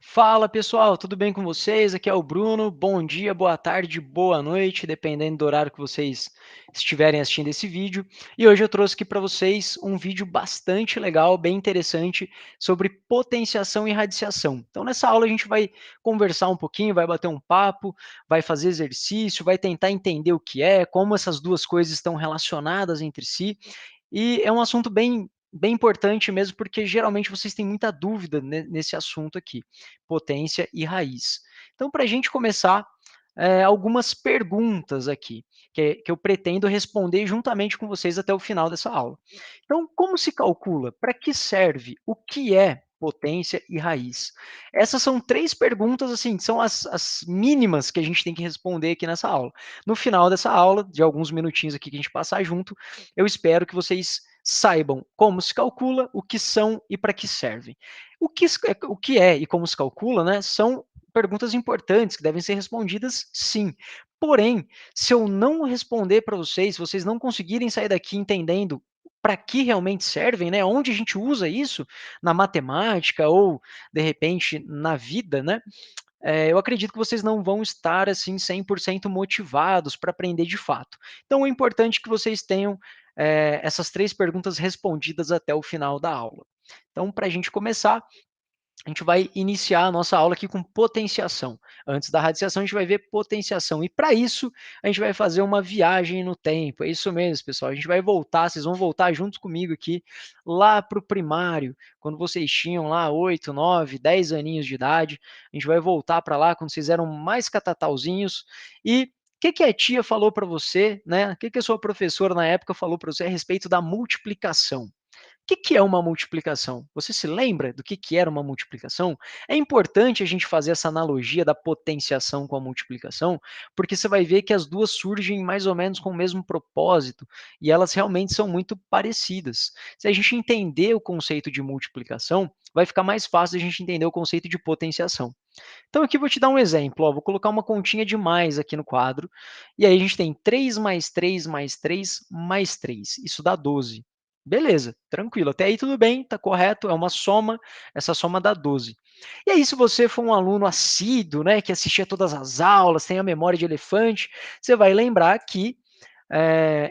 Fala pessoal, tudo bem com vocês? Aqui é o Bruno. Bom dia, boa tarde, boa noite, dependendo do horário que vocês estiverem assistindo esse vídeo. E hoje eu trouxe aqui para vocês um vídeo bastante legal, bem interessante, sobre potenciação e radiciação. Então, nessa aula a gente vai conversar um pouquinho, vai bater um papo, vai fazer exercício, vai tentar entender o que é, como essas duas coisas estão relacionadas entre si. E é um assunto bem importante mesmo, porque geralmente vocês têm muita dúvida nesse assunto aqui, potência e raiz. Então, para a gente começar, algumas perguntas aqui, que eu pretendo responder juntamente com vocês até o final dessa aula. Então, como se calcula? Para que serve? O que é potência e raiz? Essas são três perguntas, assim, são as mínimas que a gente tem que responder aqui nessa aula. No final dessa aula, de alguns minutinhos aqui que a gente passar junto, eu espero que vocês saibam como se calcula, o que são e para que servem. O que é e como se calcula, né, são perguntas importantes que devem ser respondidas sim. Porém, se eu não responder para vocês, se vocês não conseguirem sair daqui entendendo para que realmente servem, né, onde a gente usa isso na matemática ou de repente na vida, né, eu acredito que vocês não vão estar assim 100% motivados para aprender de fato. Então é importante que vocês tenham essas três perguntas respondidas até o final da aula. Então, para a gente começar, a gente vai iniciar a nossa aula aqui com potenciação. Antes da radiciação, a gente vai ver potenciação. E para isso, a gente vai fazer uma viagem no tempo. É isso mesmo, pessoal. A gente vai voltar, vocês vão voltar junto comigo aqui, lá para o primário, quando vocês tinham lá 8, 9, 10 aninhos de idade. A gente vai voltar para lá quando vocês eram mais catatauzinhos. E o que a tia falou para você, né? O que a sua professora na época falou para você a respeito da multiplicação? Que é uma multiplicação? Você se lembra do que era uma multiplicação? É importante a gente fazer essa analogia da potenciação com a multiplicação, porque você vai ver que as duas surgem mais ou menos com o mesmo propósito e elas realmente são muito parecidas. Se a gente entender o conceito de multiplicação, vai ficar mais fácil a gente entender o conceito de potenciação. Então aqui eu vou te dar um exemplo, ó, vou colocar uma continha de mais aqui no quadro, e aí a gente tem 3 mais 3 mais 3 mais 3, isso dá 12. Beleza, tranquilo, até aí tudo bem, tá correto, é uma soma, essa soma dá 12. E aí se você for um aluno assíduo, né, que assistia todas as aulas, tem a memória de elefante, você vai lembrar que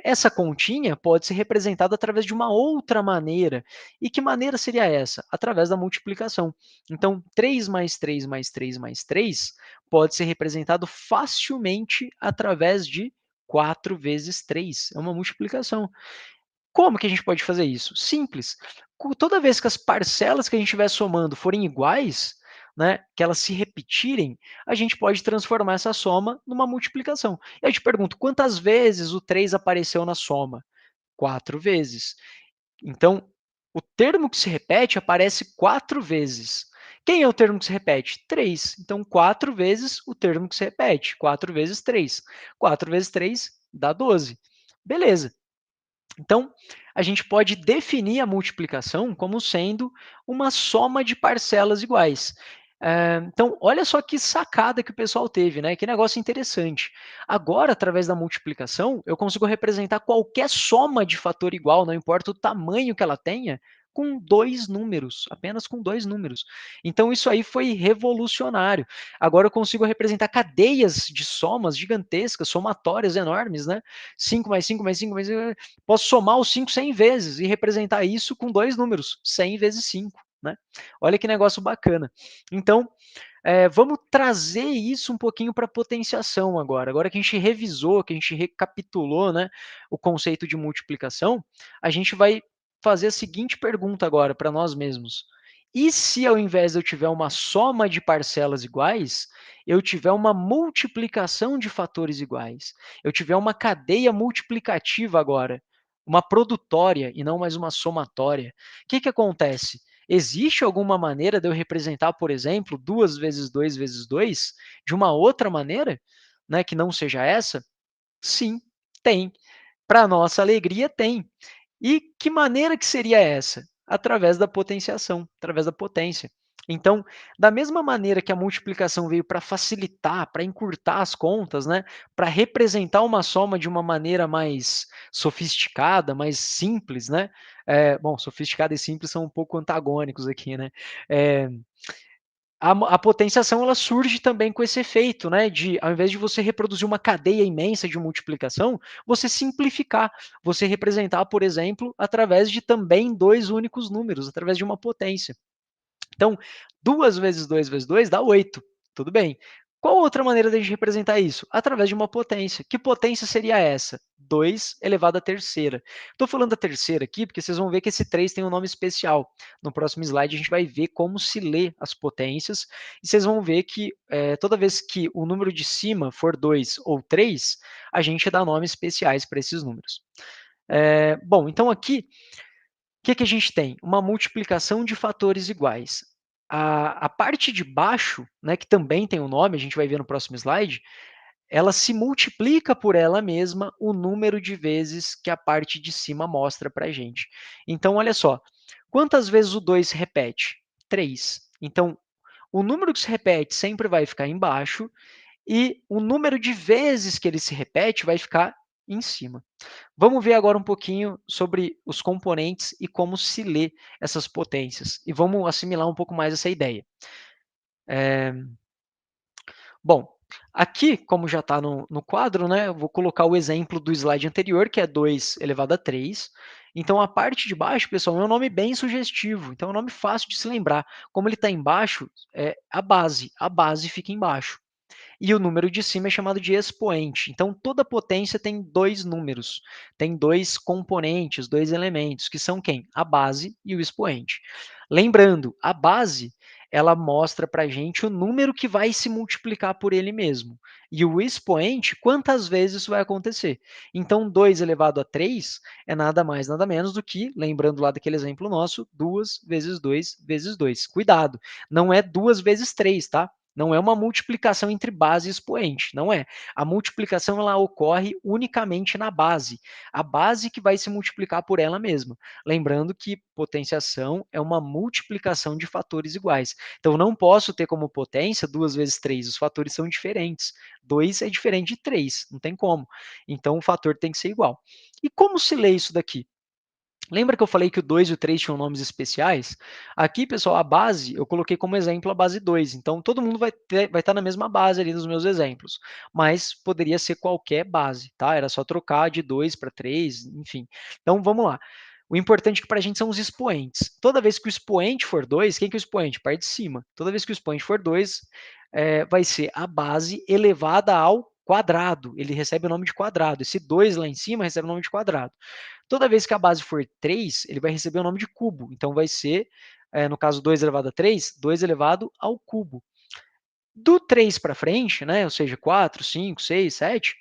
essa continha pode ser representada através de uma outra maneira. E que maneira seria essa? Através da multiplicação. Então, 3 mais 3 mais 3 mais 3 pode ser representado facilmente através de 4 vezes 3. É uma multiplicação. Como que a gente pode fazer isso? Simples. Toda vez que as parcelas que a gente estiver somando forem iguais, né, que elas se repetirem, a gente pode transformar essa soma numa multiplicação. E eu te pergunto, quantas vezes o 3 apareceu na soma? 4 vezes. Então, o termo que se repete aparece 4 vezes. Quem é o termo que se repete? 3. Então, 4 vezes o termo que se repete. 4 vezes 3. 4 vezes 3 dá 12. Beleza. Então, a gente pode definir a multiplicação como sendo uma soma de parcelas iguais. Então, olha só que sacada que o pessoal teve, né? Que negócio interessante. Agora, através da multiplicação, eu consigo representar qualquer soma de fator igual, não importa o tamanho que ela tenha, com dois números, apenas com dois números. Então, isso aí foi revolucionário. Agora eu consigo representar cadeias de somas gigantescas, somatórias enormes, né? 5 mais 5 mais 5 mais 5, posso somar os 5 100 vezes e representar isso com dois números, 100 vezes 5. Né? Olha que negócio bacana. Então, vamos trazer isso um pouquinho para potenciação agora. Agora que a gente revisou, que a gente recapitulou, né, o conceito de multiplicação, a gente vai fazer a seguinte pergunta agora para nós mesmos. E se ao invés de eu tiver uma soma de parcelas iguais, eu tiver uma multiplicação de fatores iguais? Eu tiver uma cadeia multiplicativa agora, uma produtória e não mais uma somatória. O que acontece? Existe alguma maneira de eu representar, por exemplo, 2 vezes 2 vezes 2 de uma outra maneira, né, que não seja essa? Sim, tem. Para nossa alegria, tem. E que maneira que seria essa? Através da potenciação, através da potência. Então, da mesma maneira que a multiplicação veio para facilitar, para encurtar as contas, né, para representar uma soma de uma maneira mais sofisticada, mais simples, né? Bom, sofisticada e simples são um pouco antagônicos aqui, né? É, a potenciação ela surge também com esse efeito, né, de ao invés de você reproduzir uma cadeia imensa de multiplicação, você simplificar, você representar, por exemplo, através de também 2 únicos números, através de uma potência. Então, 2 vezes 2 vezes 2 dá 8, tudo bem. Qual outra maneira da gente representar isso? Através de uma potência. Que potência seria essa? 2 elevado à terceira. Estou falando da terceira aqui porque vocês vão ver que esse 3 tem um nome especial. No próximo slide a gente vai ver como se lê as potências e vocês vão ver que toda vez que o número de cima for 2 ou 3, a gente dá nomes especiais para esses números. Bom, então aqui que a gente tem? Uma multiplicação de fatores iguais. A parte de baixo, né, que também tem um nome, a gente vai ver no próximo slide, ela se multiplica por ela mesma o número de vezes que a parte de cima mostra para a gente. Então, olha só, quantas vezes o 2 se repete? 3. Então, o número que se repete sempre vai ficar embaixo e o número de vezes que ele se repete vai ficar em cima. Vamos ver agora um pouquinho sobre os componentes e como se lê essas potências. E vamos assimilar um pouco mais essa ideia. Bom, aqui, como já está no quadro, né, eu vou colocar o exemplo do slide anterior, que é 2 elevado a 3. Então, a parte de baixo, pessoal, é um nome bem sugestivo. Então, é um nome fácil de se lembrar. Como ele está embaixo, é a base. A base fica embaixo. E o número de cima é chamado de expoente. Então, toda potência tem dois números, tem dois componentes, dois elementos, que são quem? A base e o expoente. Lembrando, a base ela mostra para a gente o número que vai se multiplicar por ele mesmo. E o expoente, quantas vezes isso vai acontecer. Então, 2 elevado a 3 é nada mais, nada menos do que, lembrando lá daquele exemplo nosso, 2 vezes 2 vezes 2. Cuidado, não é 2 vezes 3, tá? Não é uma multiplicação entre base e expoente, não é. A multiplicação ela ocorre unicamente na base. A base que vai se multiplicar por ela mesma. Lembrando que potenciação é uma multiplicação de fatores iguais. Então, não posso ter como potência 2 vezes 3. Os fatores são diferentes. 2 é diferente de 3, não tem como. Então, o fator tem que ser igual. E como se lê isso daqui? Lembra que eu falei que o 2 e o 3 tinham nomes especiais? Aqui, pessoal, a base, eu coloquei como exemplo a base 2. Então, todo mundo vai estar na mesma base ali nos meus exemplos. Mas poderia ser qualquer base, tá? Era só trocar de 2 para 3, enfim. Então, vamos lá. O importante para a gente são os expoentes. Toda vez que o expoente for 2, quem que é o expoente? Parte de cima. Toda vez que o expoente for 2, vai ser a base elevada ao quadrado. Ele recebe o nome de quadrado. Esse 2 lá em cima recebe o nome de quadrado. Toda vez que a base for 3, ele vai receber o nome de cubo. Então, vai ser, no caso, 2 elevado a 3, 2 elevado ao cubo. Do 3 para frente, né, ou seja, 4, 5, 6, 7,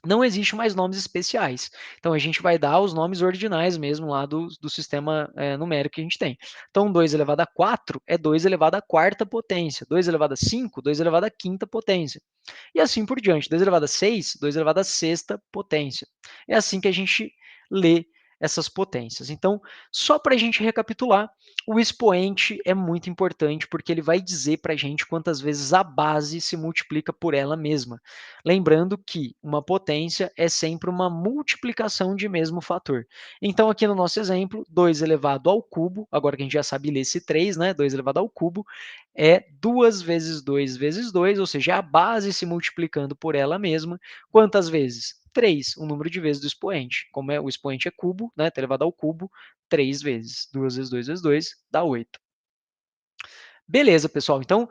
não existe mais nomes especiais. Então, a gente vai dar os nomes ordinais mesmo lá do sistema numérico que a gente tem. Então, 2 elevado a 4 é 2 elevado à quarta potência. 2 elevado a 5, 2 elevado à quinta potência. E assim por diante. 2 elevado a 6, 2 elevado à sexta potência. É assim que a gente lê essas potências. Então, só para a gente recapitular, o expoente é muito importante porque ele vai dizer para a gente quantas vezes a base se multiplica por ela mesma. Lembrando que uma potência é sempre uma multiplicação de mesmo fator. Então, aqui no nosso exemplo, 2 elevado ao cubo, agora que a gente já sabe ler esse 3, né? 2 elevado ao cubo, é 2 vezes 2 vezes 2, ou seja, a base se multiplicando por ela mesma. Quantas vezes? 3, o número de vezes do expoente. Como o expoente é cubo, né, tá elevado ao cubo, 3 vezes. 2 vezes 2 vezes 2 dá 8. Beleza, pessoal. Então,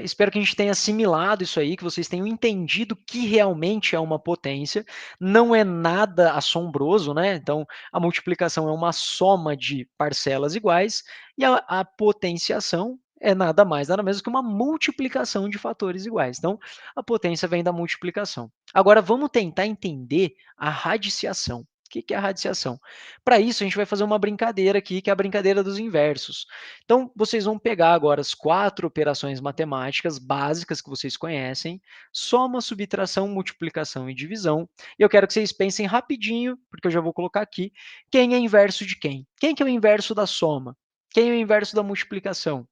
espero que a gente tenha assimilado isso aí, que vocês tenham entendido que realmente é uma potência. Não é nada assombroso, né? Então, a multiplicação é uma soma de parcelas iguais e a potenciação é nada mais, nada menos que uma multiplicação de fatores iguais. Então, a potência vem da multiplicação. Agora, vamos tentar entender a radiciação. O que é a radiciação? Para isso, a gente vai fazer uma brincadeira aqui, que é a brincadeira dos inversos. Então, vocês vão pegar agora as 4 operações matemáticas básicas que vocês conhecem, soma, subtração, multiplicação e divisão. E eu quero que vocês pensem rapidinho, porque eu já vou colocar aqui, quem é inverso de quem? Quem que é o inverso da soma? Quem é o inverso da multiplicação?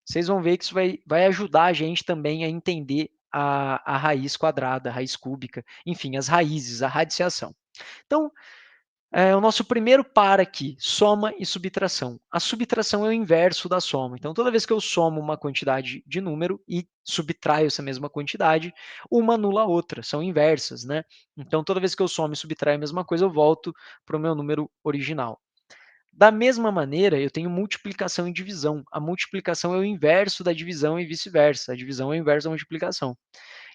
Vocês vão ver que isso vai ajudar a gente também a entender a raiz quadrada, a raiz cúbica, enfim, as raízes, a radiciação. Então, O nosso primeiro par aqui, soma e subtração. A subtração é o inverso da soma. Então, toda vez que eu somo uma quantidade de número e subtraio essa mesma quantidade, uma anula a outra, são inversas, né? Então, toda vez que eu somo e subtraio a mesma coisa, eu volto para o meu número original. Da mesma maneira, eu tenho multiplicação e divisão. A multiplicação é o inverso da divisão e vice-versa. A divisão é o inverso da multiplicação.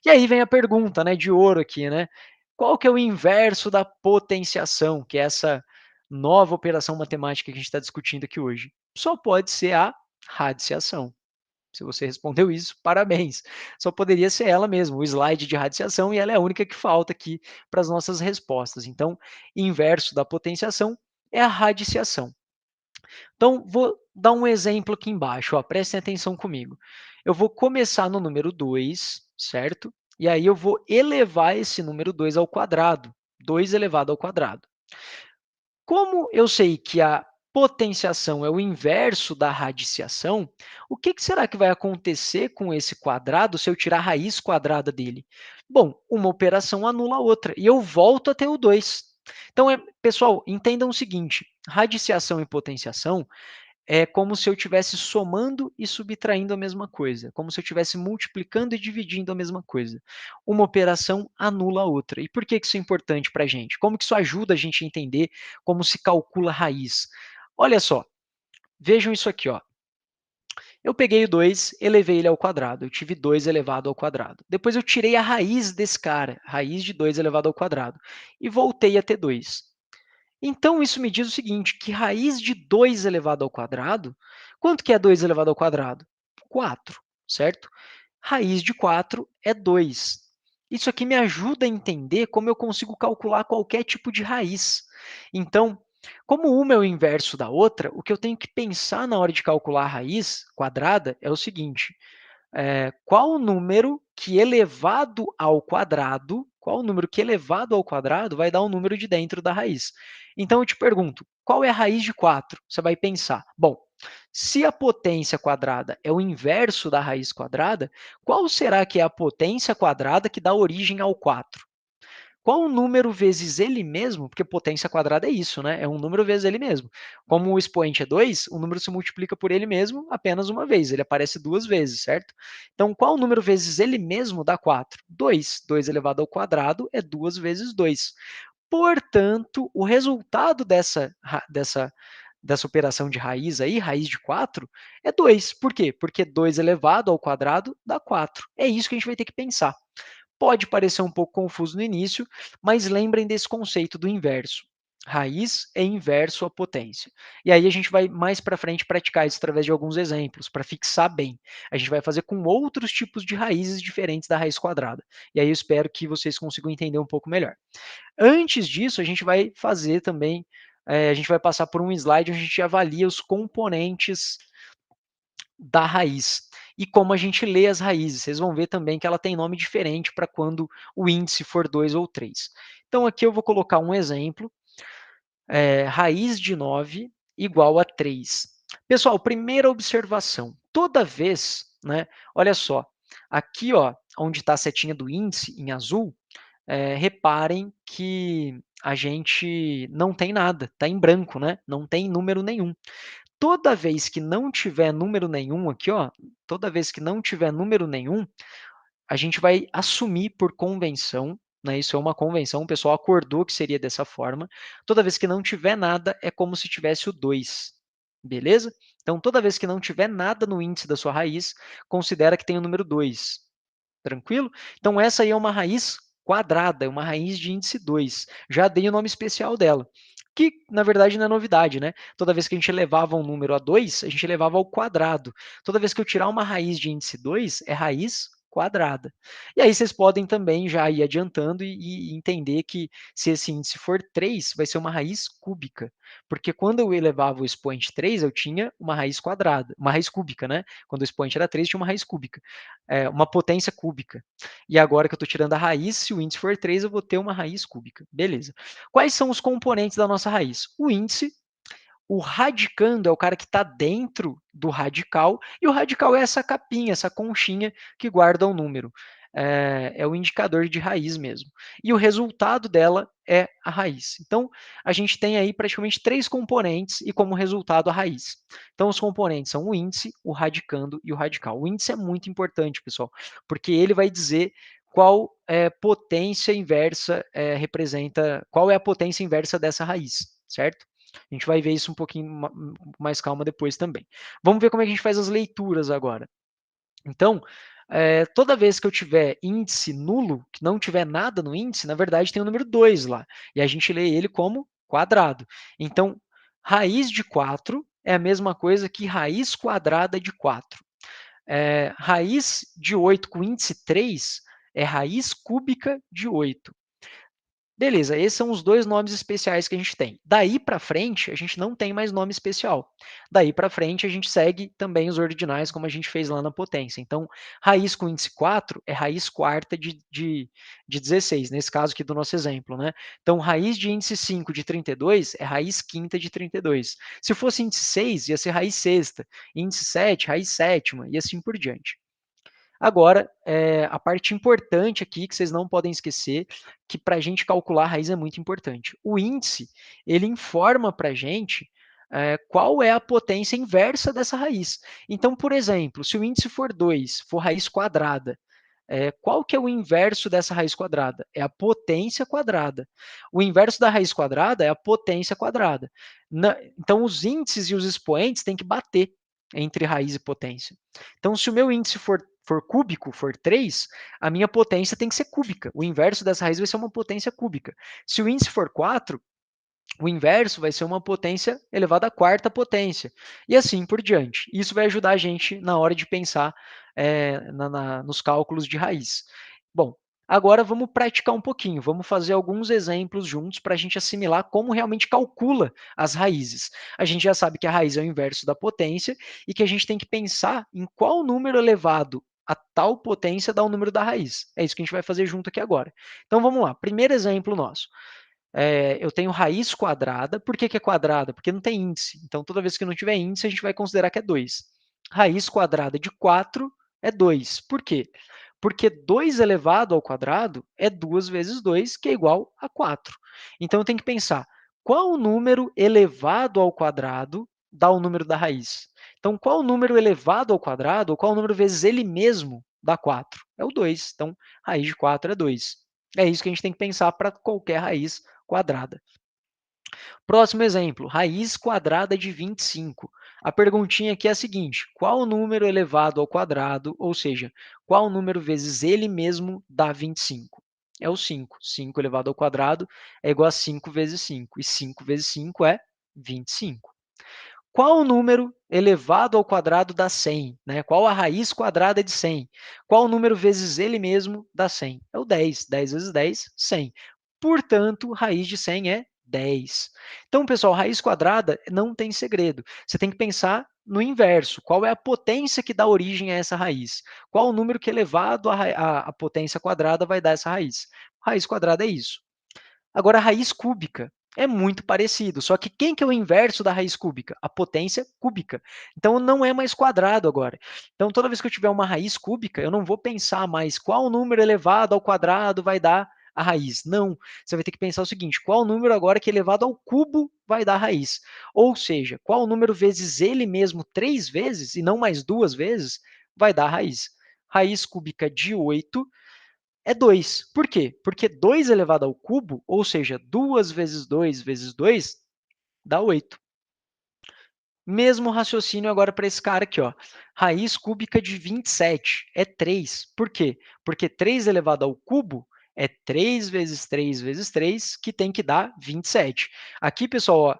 E aí vem a pergunta, né, de ouro aqui, né? Qual que é o inverso da potenciação, que é essa nova operação matemática que a gente está discutindo aqui hoje? Só pode ser a radiciação. Se você respondeu isso, parabéns. Só poderia ser ela mesmo, o slide de radiciação, e ela é a única que falta aqui para as nossas respostas. Então, inverso da potenciação é a radiciação. Então, vou dar um exemplo aqui embaixo, ó, prestem atenção comigo. Eu vou começar no número 2, certo? E aí eu vou elevar esse número 2 ao quadrado, 2 elevado ao quadrado. Como eu sei que a potenciação é o inverso da radiciação, o que será que vai acontecer com esse quadrado se eu tirar a raiz quadrada dele? Bom, uma operação anula a outra e eu volto a ter o 2. Então, pessoal, entendam o seguinte, radiciação e potenciação é como se eu estivesse somando e subtraindo a mesma coisa, como se eu estivesse multiplicando e dividindo a mesma coisa. Uma operação anula a outra. E por que isso é importante para a gente? Como que isso ajuda a gente a entender como se calcula a raiz? Olha só, vejam isso aqui. Ó. Eu peguei o 2, elevei ele ao quadrado. Eu tive 2 elevado ao quadrado. Depois eu tirei a raiz desse cara, raiz de 2 elevado ao quadrado, e voltei a ter 2. Então, isso me diz o seguinte, que raiz de 2 elevado ao quadrado, quanto que é 2 elevado ao quadrado? 4, certo? Raiz de 4 é 2. Isso aqui me ajuda a entender como eu consigo calcular qualquer tipo de raiz. Então, como uma é o inverso da outra, o que eu tenho que pensar na hora de calcular a raiz quadrada é o seguinte, qual número que elevado ao quadrado, qual número que elevado ao quadrado vai dar o número de dentro da raiz. Então eu te pergunto, qual é a raiz de 4? Você vai pensar, bom, se a potência quadrada é o inverso da raiz quadrada, qual será que é a potência quadrada que dá origem ao 4? Qual o número vezes ele mesmo, porque potência quadrada é isso, né? É um número vezes ele mesmo. Como o expoente é 2, o número se multiplica por ele mesmo apenas uma vez, ele aparece duas vezes, certo? Então, qual o número vezes ele mesmo dá 4? 2. 2 elevado ao quadrado é 2 vezes 2. Portanto, o resultado dessa operação de raiz aí, raiz de 4, é 2. Por quê? Porque 2 elevado ao quadrado dá 4. É isso que a gente vai ter que pensar. Pode parecer um pouco confuso no início, mas lembrem desse conceito do inverso. Raiz é inverso à potência. E aí a gente vai mais para frente praticar isso através de alguns exemplos, para fixar bem. A gente vai fazer com outros tipos de raízes diferentes da raiz quadrada. E aí eu espero que vocês consigam entender um pouco melhor. Antes disso, a gente vai fazer também, a gente vai passar por um slide onde a gente avalia os componentes da raiz e como a gente lê as raízes. Vocês vão ver também que ela tem nome diferente para quando o índice for 2 ou 3. Então, aqui eu vou colocar um exemplo, raiz de 9 igual a 3. Pessoal, primeira observação, toda vez, né, olha só, aqui ó, onde está a setinha do índice, em azul, reparem que a gente não tem nada, está em branco, né? Não tem número nenhum. Toda vez que não tiver número nenhum aqui, ó, toda vez que não tiver número nenhum, a gente vai assumir por convenção, né, isso é uma convenção, o pessoal acordou que seria dessa forma. Toda vez que não tiver nada, é como se tivesse o 2, beleza? Então, toda vez que não tiver nada no índice da sua raiz, considera que tem o número 2. Tranquilo? Então, essa aí é uma raiz quadrada, é uma raiz de índice 2. Já dei o nome especial dela, que na verdade não é novidade, né? Toda vez que a gente elevava um número a 2, a gente elevava ao quadrado. Toda vez que eu tirar uma raiz de índice 2, é raiz quadrada. E aí vocês podem também já ir adiantando e entender que se esse índice for 3, vai ser uma raiz cúbica. Porque quando eu elevava o expoente 3, eu tinha uma raiz quadrada, uma raiz cúbica, né? Quando o expoente era 3, tinha uma raiz cúbica, uma potência cúbica. E agora que eu estou tirando a raiz, se o índice for 3, eu vou ter uma raiz cúbica. Beleza. Quais são os componentes da nossa raiz? O índice, o radicando é o cara que está dentro do radical, e o radical é essa capinha, essa conchinha que guarda o número. é o indicador de raiz mesmo. E o resultado dela é a raiz. Então, a gente tem aí praticamente 3 componentes e como resultado a raiz. Então, os componentes são o índice, o radicando e o radical. O índice é muito importante, pessoal, porque ele vai dizer qual potência inversa representa, qual é a potência inversa dessa raiz, certo? A gente vai ver isso um pouquinho mais calma depois também. Vamos ver como é que a gente faz as leituras agora. Então, toda vez que eu tiver índice nulo, que não tiver nada no índice, na verdade tem o número 2 lá. E a gente lê ele como quadrado. Então, raiz de 4 é a mesma coisa que raiz quadrada de 4. Raiz de 8 com índice 3 é raiz cúbica de 8. Beleza, esses são os dois nomes especiais que a gente tem. Daí para frente, a gente não tem mais nome especial. Daí para frente, a gente segue também os ordinais, como a gente fez lá na potência. Então, raiz com índice 4 é raiz quarta de 16, nesse caso aqui do nosso exemplo, né? Então, raiz de índice 5 de 32 é raiz quinta de 32. Se fosse índice 6, ia ser raiz sexta. Índice 7, raiz sétima, e assim por diante. Agora, a parte importante aqui, que vocês não podem esquecer, que para a gente calcular a raiz é muito importante. O índice, ele informa para a gente qual é a potência inversa dessa raiz. Então, por exemplo, se o índice for 2, for raiz quadrada, qual que é o inverso dessa raiz quadrada? É a potência quadrada. O inverso da raiz quadrada é a potência quadrada. Então, os índices e os expoentes têm que bater entre raiz e potência. Então, se o meu índice for cúbico, for 3, a minha potência tem que ser cúbica. O inverso dessa raiz vai ser uma potência cúbica. Se o índice for 4, o inverso vai ser uma potência elevada à quarta potência. E assim por diante. Isso vai ajudar a gente na hora de pensar nos cálculos de raiz. Bom, agora vamos praticar um pouquinho. Vamos fazer alguns exemplos juntos para a gente assimilar como realmente calcula as raízes. A gente já sabe que a raiz é o inverso da potência e que a gente tem que pensar em qual número elevado a tal potência dá o número da raiz. É isso que a gente vai fazer junto aqui agora. Então vamos lá. Primeiro exemplo nosso. Eu tenho raiz quadrada. Por que, que é quadrada? Porque não tem índice. Então, toda vez que não tiver índice, a gente vai considerar que é 2. Raiz quadrada de 4 é 2. Por quê? Porque 2 elevado ao quadrado é 2 vezes 2, que é igual a 4. Então, eu tenho que pensar, qual número elevado ao quadrado dá o número da raiz? Então, qual número elevado ao quadrado, ou qual número vezes ele mesmo dá 4? É o 2. Então, raiz de 4 é 2. É isso que a gente tem que pensar para qualquer raiz quadrada. Próximo exemplo, raiz quadrada de 25. A perguntinha aqui é a seguinte: qual número elevado ao quadrado, ou seja, qual número vezes ele mesmo dá 25? É o 5. 5 elevado ao quadrado é igual a 5 vezes 5. E 5 vezes 5 é 25. Qual número elevado ao quadrado dá 100? Né? Qual a raiz quadrada de 100? Qual número vezes ele mesmo dá 100? É o 10. 10 vezes 10, 100. Portanto, raiz de 100 é 10. Então, pessoal, raiz quadrada não tem segredo. Você tem que pensar no inverso. Qual é a potência que dá origem a essa raiz? Qual o número que elevado à potência quadrada vai dar essa raiz? Raiz quadrada é isso. Agora, a raiz cúbica é muito parecido, só que quem que é o inverso da raiz cúbica? A potência cúbica. Então, não é mais quadrado agora. Então, toda vez que eu tiver uma raiz cúbica, eu não vou pensar mais qual número elevado ao quadrado vai dar a raiz. Não, você vai ter que pensar o seguinte, qual número agora que elevado ao cubo vai dar a raiz? Ou seja, qual número vezes ele mesmo 3 vezes, e não mais 2 vezes, vai dar a raiz? Raiz cúbica de 8 é 2. Por quê? Porque 2 elevado ao cubo, ou seja, 2 vezes 2 vezes 2, dá 8. Mesmo raciocínio agora para esse cara aqui, ó. Raiz cúbica de 27 é 3. Por quê? Porque 3 elevado ao cubo é 3 vezes 3 vezes 3, que tem que dar 27. Aqui, pessoal, ó,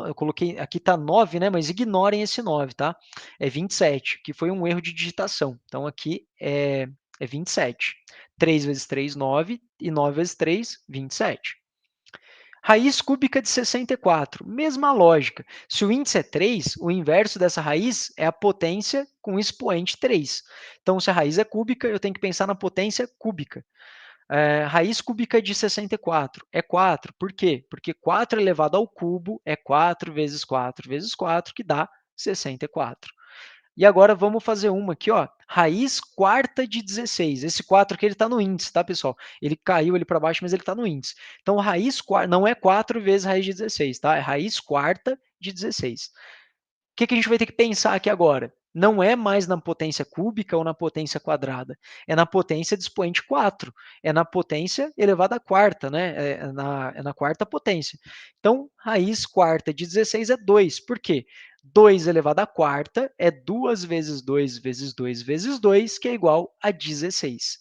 eu coloquei, aqui está 9, né? Mas ignorem esse 9, tá? É 27, que foi um erro de digitação. Então, aqui é 27. 3 vezes 3, 9, e 9 vezes 3, 27. Raiz cúbica de 64, mesma lógica. Se o índice é 3, o inverso dessa raiz é a potência com expoente 3. Então, se a raiz é cúbica, eu tenho que pensar na potência cúbica. Raiz cúbica de 64 é 4. Por quê? Porque 4 elevado ao cubo é 4 vezes 4 vezes 4, que dá 64. E agora vamos fazer uma aqui, ó, raiz quarta de 16. Esse 4 aqui ele está no índice, tá, pessoal? Ele caiu ali para baixo, mas ele está no índice. Então, raiz quarta não é 4 vezes raiz de 16, tá? É raiz quarta de 16. Que a gente vai ter que pensar aqui agora? Não é mais na potência cúbica ou na potência quadrada, é na potência de expoente 4, é na potência elevada à quarta, né? É na quarta potência. Então, raiz quarta de 16 é 2. Por quê? 2 elevado à quarta é 2 vezes 2 vezes 2 vezes 2, que é igual a 16.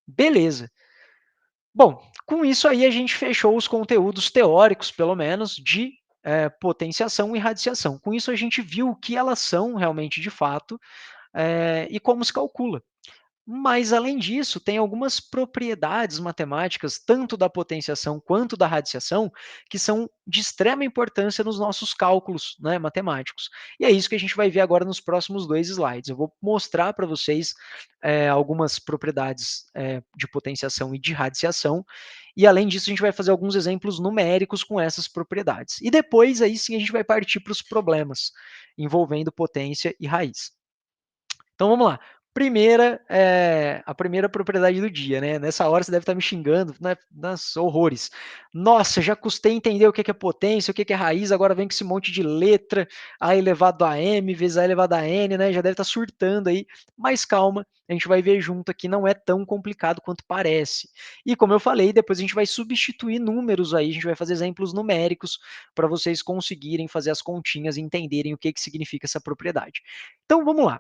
Beleza. Bom, com isso aí a gente fechou os conteúdos teóricos, pelo menos, de potenciação e radiação. Com isso a gente viu o que elas são realmente de fato e como se calcula. Mas, além disso, tem algumas propriedades matemáticas, tanto da potenciação quanto da radiação, que são de extrema importância nos nossos cálculos, né, matemáticos. E é isso que a gente vai ver agora nos próximos 2 slides. Eu vou mostrar para vocês algumas propriedades de potenciação e de radiação, e, além disso, a gente vai fazer alguns exemplos numéricos com essas propriedades. E depois, aí sim, a gente vai partir para os problemas envolvendo potência e raiz. Então vamos lá. A primeira propriedade do dia, né? Nessa hora você deve estar me xingando, né? Nas horrores. Nossa, já custei entender o que é potência, o que é raiz, agora vem com esse monte de letra, A elevado a M vezes A elevado a N, né? Já deve estar surtando aí. Mas calma, a gente vai ver junto aqui, não é tão complicado quanto parece. E como eu falei, depois a gente vai substituir números aí, a gente vai fazer exemplos numéricos para vocês conseguirem fazer as continhas e entenderem o que significa essa propriedade. Então vamos lá.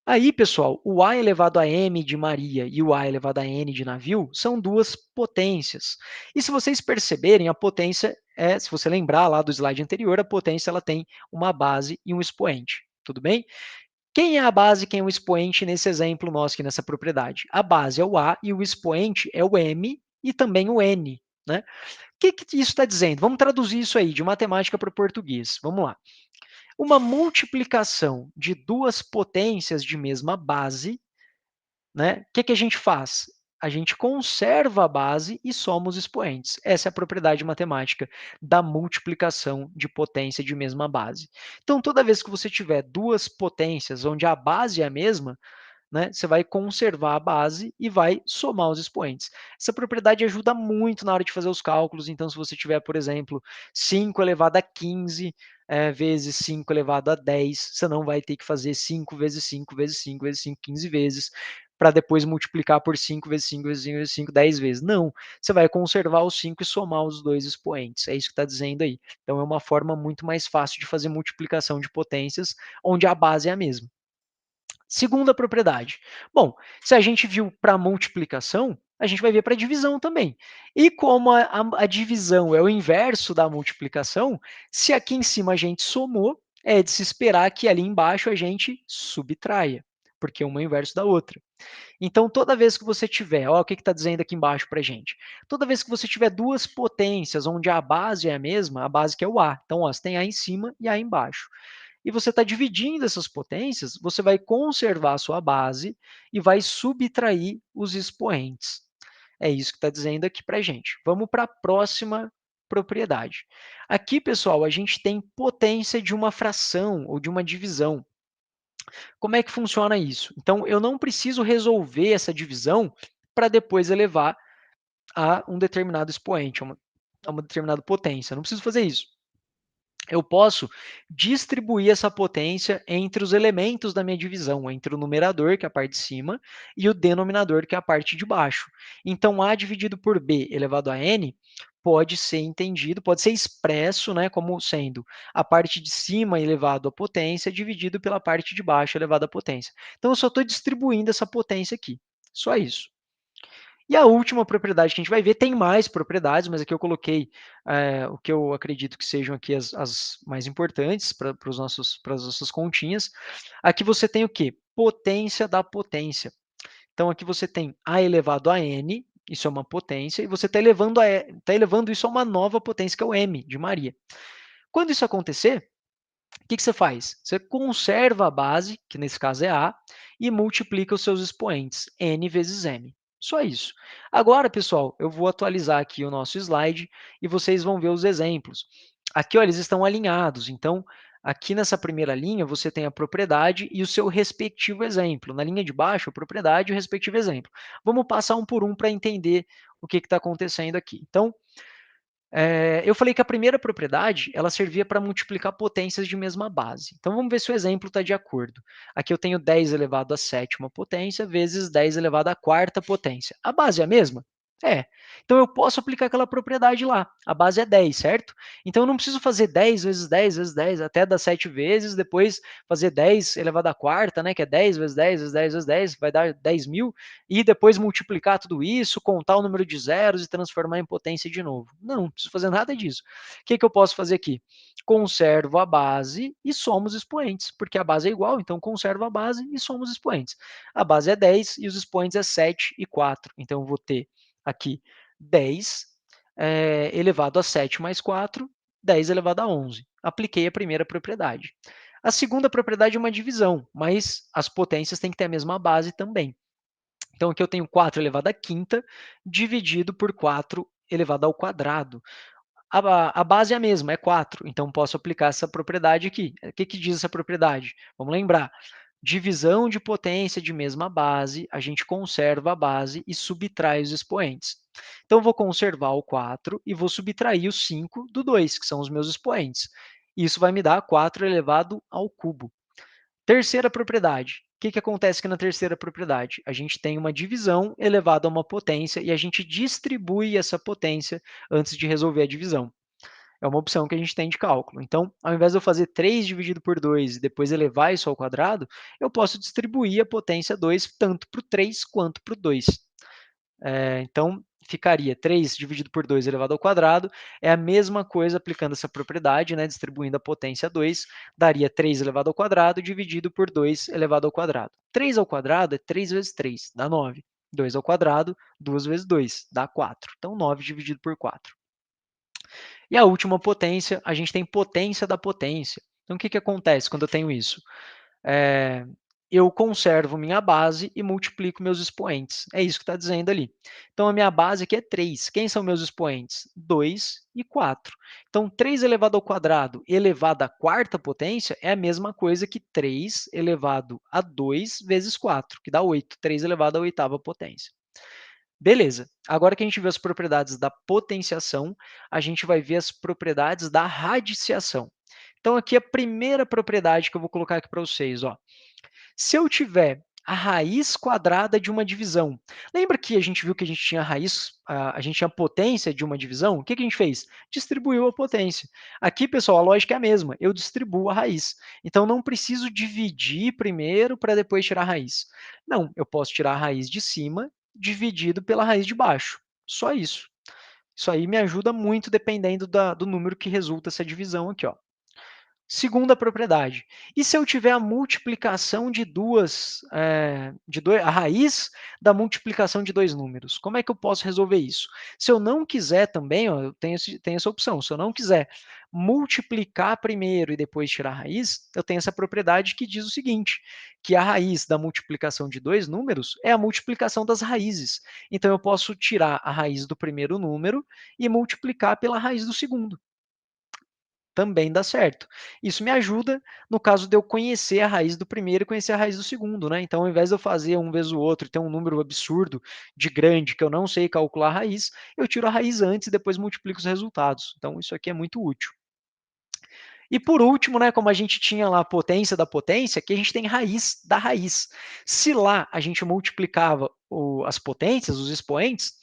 Aí, pessoal, o A elevado a m de Maria e o A elevado a n de navio são duas potências. E se vocês perceberem, a potência se você lembrar lá do slide anterior, a potência ela tem uma base e um expoente. Tudo bem? Quem é a base e quem é o expoente nesse exemplo nosso aqui, nessa propriedade? A base é o A e o expoente é o m e também o n. Né? O que isso está dizendo? Vamos traduzir isso aí de matemática para o português. Vamos lá. Uma multiplicação de duas potências de mesma base, né? O que a gente faz? A gente conserva a base e soma os expoentes. Essa é a propriedade matemática da multiplicação de potência de mesma base. Então, toda vez que você tiver duas potências onde a base é a mesma, né, você vai conservar a base e vai somar os expoentes. Essa propriedade ajuda muito na hora de fazer os cálculos. Então, se você tiver, por exemplo, 5 elevado a 15 vezes 5 elevado a 10, você não vai ter que fazer 5 vezes 5 vezes 5 vezes 5, 15 vezes, para depois multiplicar por 5 vezes 5 vezes 5 vezes 5, 10 vezes. Não, você vai conservar os 5 e somar os dois expoentes. É isso que está dizendo aí. Então, é uma forma muito mais fácil de fazer multiplicação de potências, onde a base é a mesma. Segunda propriedade. Bom, se a gente viu para multiplicação, a gente vai ver para divisão também. E como a divisão é o inverso da multiplicação, se aqui em cima a gente somou, é de se esperar que ali embaixo a gente subtraia, porque uma é o inverso da outra. Então, toda vez que você tiver, ó, o que está dizendo aqui embaixo para a gente? Toda vez que você tiver duas potências onde a base é a mesma, a base que é o A. Então, ó, você tem A em cima e A embaixo. E você está dividindo essas potências, você vai conservar a sua base e vai subtrair os expoentes. É isso que está dizendo aqui para a gente. Vamos para a próxima propriedade. Aqui, pessoal, a gente tem potência de uma fração ou de uma divisão. Como é que funciona isso? Então, eu não preciso resolver essa divisão para depois elevar a um determinado expoente, a uma determinada potência. Eu não preciso fazer isso. Eu posso distribuir essa potência entre os elementos da minha divisão, entre o numerador, que é a parte de cima, e o denominador, que é a parte de baixo. Então, A dividido por B elevado a n pode ser entendido, pode ser expresso, né, como sendo a parte de cima elevado à potência dividido pela parte de baixo elevado à potência. Então, eu só estou distribuindo essa potência aqui. Só isso. E a última propriedade que a gente vai ver, tem mais propriedades, mas aqui eu coloquei o que eu acredito que sejam aqui as mais importantes para as nossas continhas. Aqui você tem o quê? Potência da potência. Então, aqui você tem A elevado a n, isso é uma potência, e você está elevando isso a uma nova potência, que é o m, de Maria. Quando isso acontecer, o que você faz? Você conserva a base, que nesse caso é A, e multiplica os seus expoentes, n vezes m. Só isso. Agora, pessoal, eu vou atualizar aqui o nosso slide e vocês vão ver os exemplos. Aqui, ó, eles estão alinhados, então Aqui nessa primeira linha, você tem a propriedade e o seu respectivo exemplo. Na linha de baixo, a propriedade e o respectivo exemplo. Vamos passar um por um para entender o que está acontecendo aqui. Então, eu falei que a primeira propriedade, ela servia para multiplicar potências de mesma base. Então, vamos ver se o exemplo está de acordo. Aqui eu tenho 10 elevado à sétima potência vezes 10 elevado à quarta potência. A base é a mesma? É. Então, eu posso aplicar aquela propriedade lá. A base é 10, certo? Então, eu não preciso fazer 10 vezes 10 vezes 10 até dar 7 vezes, depois fazer 10 elevado à quarta, né, que é 10 vezes 10 vezes 10 vezes 10, vai dar 10.000, e depois multiplicar tudo isso, contar o número de zeros e transformar em potência de novo. Não preciso fazer nada disso. O que eu posso fazer aqui? Conservo a base e somo os expoentes, porque a base é igual, então conservo a base e somo os expoentes. A base é 10 e os expoentes é 7 e 4. Então eu vou ter aqui 10 elevado a 7 mais 4, 10 elevado a 11. Apliquei a primeira propriedade. A segunda propriedade é uma divisão, mas as potências têm que ter a mesma base também. Então, aqui eu tenho 4 elevado à quinta dividido por 4 elevado ao quadrado. A base é a mesma, é 4, então posso aplicar essa propriedade aqui. O que diz essa propriedade? Vamos lembrar. Divisão de potência de mesma base, a gente conserva a base e subtrai os expoentes. Então, eu vou conservar o 4 e vou subtrair o 5 do 2, que são os meus expoentes. Isso vai me dar 4 elevado ao cubo. Terceira propriedade. O que acontece aqui na terceira propriedade? A gente tem uma divisão elevada a uma potência e a gente distribui essa potência antes de resolver a divisão. É uma opção que a gente tem de cálculo. Então, ao invés de eu fazer 3 dividido por 2 e depois elevar isso ao quadrado, eu posso distribuir a potência 2 tanto para o 3 quanto para o 2. Então, ficaria 3 dividido por 2 elevado ao quadrado, é a mesma coisa aplicando essa propriedade, né, distribuindo a potência a 2, daria 3 elevado ao quadrado dividido por 2 elevado ao quadrado. 3 ao quadrado é 3 vezes 3, dá 9. 2 ao quadrado, 2 vezes 2, dá 4. Então, 9 dividido por 4. E a última potência, a gente tem potência da potência. Então, o que acontece quando eu tenho isso? eh, eu conservo minha base e multiplico meus expoentes. É isso que está dizendo ali. Então, a minha base aqui é 3. Quem são meus expoentes? 2 e 4. Então, 3 elevado ao quadrado elevado à quarta potência é a mesma coisa que 3 elevado a 2 vezes 4, que dá 8. 3 elevado à oitava potência. Beleza. Agora que a gente viu as propriedades da potenciação, a gente vai ver as propriedades da radiciação. Então, aqui a primeira propriedade que eu vou colocar aqui para vocês, ó. Se eu tiver a raiz quadrada de uma divisão, lembra que a gente viu que a gente tinha a gente tinha a potência de uma divisão? O que a gente fez? Distribuiu a potência. Aqui, pessoal, a lógica é a mesma, eu distribuo a raiz. Então, não preciso dividir primeiro para depois tirar a raiz. Não, eu posso tirar a raiz de cima dividido pela raiz de baixo. Só isso. Isso aí me ajuda muito dependendo do número que resulta essa divisão aqui, ó. Segunda propriedade. E se eu tiver a multiplicação de a raiz da multiplicação de dois números? Como é que eu posso resolver isso? Se eu não quiser também, ó, eu tenho essa opção. Se eu não quiser multiplicar primeiro e depois tirar a raiz, eu tenho essa propriedade que diz o seguinte, que a raiz da multiplicação de dois números é a multiplicação das raízes. Então, eu posso tirar a raiz do primeiro número e multiplicar pela raiz do segundo. Também dá certo. Isso me ajuda no caso de eu conhecer a raiz do primeiro e conhecer a raiz do segundo, né? Então, ao invés de eu fazer um vezes o outro e ter um número absurdo de grande que eu não sei calcular a raiz, eu tiro a raiz antes e depois multiplico os resultados. Então, isso aqui é muito útil. E por último, né, como a gente tinha lá a potência da potência, aqui a gente tem raiz da raiz. Se lá a gente multiplicava as potências, os expoentes,